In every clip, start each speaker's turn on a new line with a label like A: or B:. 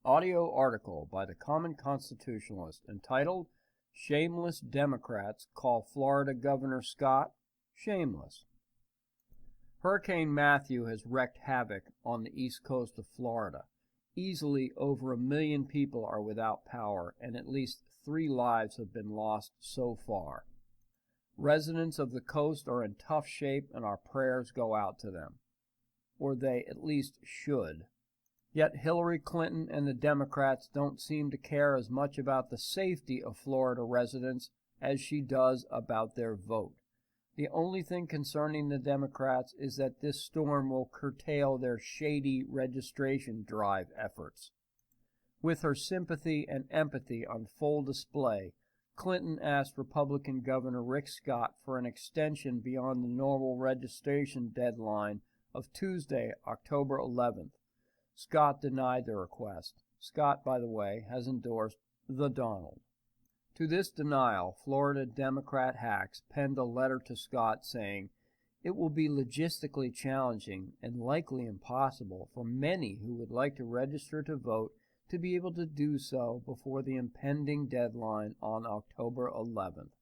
A: Audio article by the Common Constitutionalist entitled Shameless Democrats Call Florida Governor Scott Shameless. Hurricane Matthew has wreaked havoc on the east coast of Florida. Easily over 1 million people are without power, and at least 3 lives have been lost so far. Residents of the coast are in tough shape, and our prayers go out to them. Or they at least should. Yet Hillary Clinton and the Democrats don't seem to care as much about the safety of Florida residents as she does about their vote. The only thing concerning the Democrats is that this storm will curtail their shady registration drive efforts. With her sympathy and empathy on full display, Clinton asked Republican Governor Rick Scott for an extension beyond the normal registration deadline of Tuesday, October 11th. Scott denied the request. Scott, by the way, has endorsed the Donald. To this denial, Florida Democrat hacks penned a letter to Scott saying, "It will be logistically challenging and likely impossible for many who would like to register to vote to be able to do so before the impending deadline on October 11th.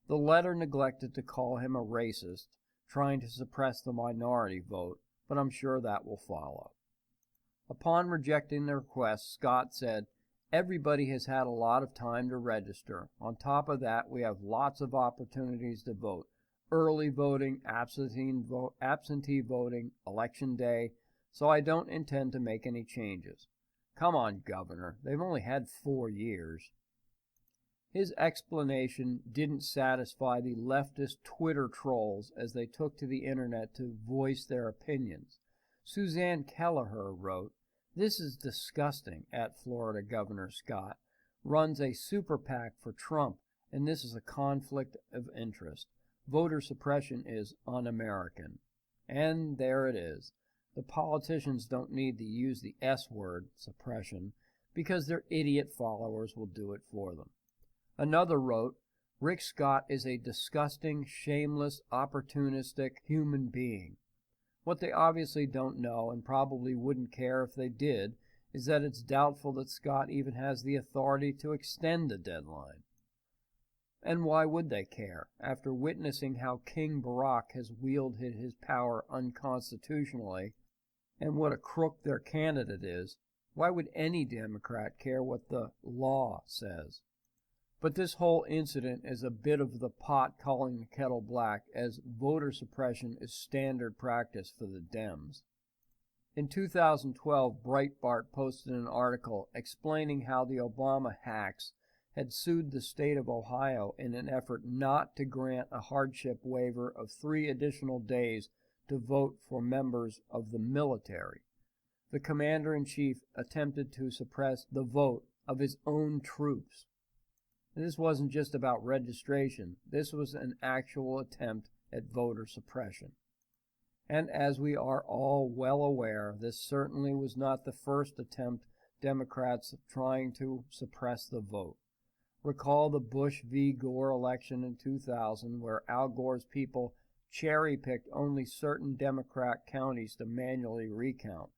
A: The letter neglected to call him a racist, trying to suppress the minority vote, but I'm sure that will follow. Upon rejecting the request, Scott said, "Everybody has had a lot of time to register. On top of that, we have lots of opportunities to vote. Early voting, absentee voting, election day, so I don't intend to make any changes." Come on, Governor. They've only had 4 years. His explanation didn't satisfy the leftist Twitter trolls as they took to the internet to voice their opinions. Suzanne Kelleher wrote, "This is disgusting," at Florida Governor Scott, runs a super PAC for Trump, and this is a conflict of interest. Voter suppression is un-American. And there it is. The politicians don't need to use the S word, suppression, because their idiot followers will do it for them. Another wrote, "Rick Scott is a disgusting, shameless, opportunistic human being." What they obviously don't know, and probably wouldn't care if they did, is that it's doubtful that Scott even has the authority to extend the deadline. And why would they care? After witnessing how King Barack has wielded his power unconstitutionally, and what a crook their candidate is, why would any Democrat care what the law says? But this whole incident is a bit of the pot calling the kettle black, as voter suppression is standard practice for the Dems. In 2012, Breitbart posted an article explaining how the Obama hacks had sued the state of Ohio in an effort not to grant a hardship waiver of 3 additional days to vote for members of the military. The commander-in-chief attempted to suppress the vote of his own troops. This wasn't just about registration. This was an actual attempt at voter suppression. And as we are all well aware, this certainly was not the first attempt Democrats trying to suppress the vote. Recall the Bush v. Gore election in 2000, where Al Gore's people cherry-picked only certain Democrat counties to manually recount.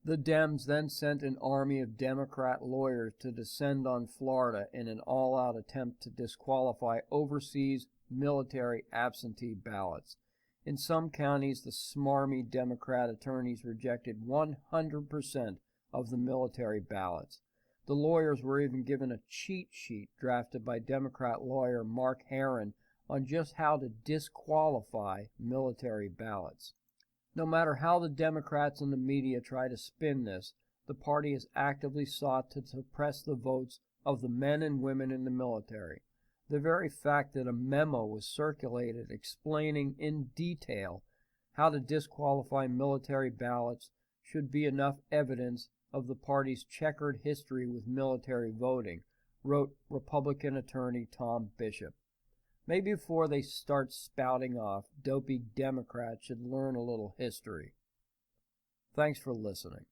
A: The Dems then sent an army of Democrat lawyers to descend on Florida in an all-out attempt to disqualify overseas military absentee ballots. In some counties, the smarmy Democrat attorneys rejected 100% of the military ballots. The lawyers were even given a cheat sheet drafted by Democrat lawyer Mark Herron on just how to disqualify military ballots. No matter how the Democrats and the media try to spin this, the party has actively sought to suppress the votes of the men and women in the military. The very fact that a memo was circulated explaining in detail how to disqualify military ballots should be enough evidence of the party's checkered history with military voting, wrote Republican attorney Tom Bishop. Maybe before they start spouting off, dopey Democrats should learn a little history. Thanks for listening.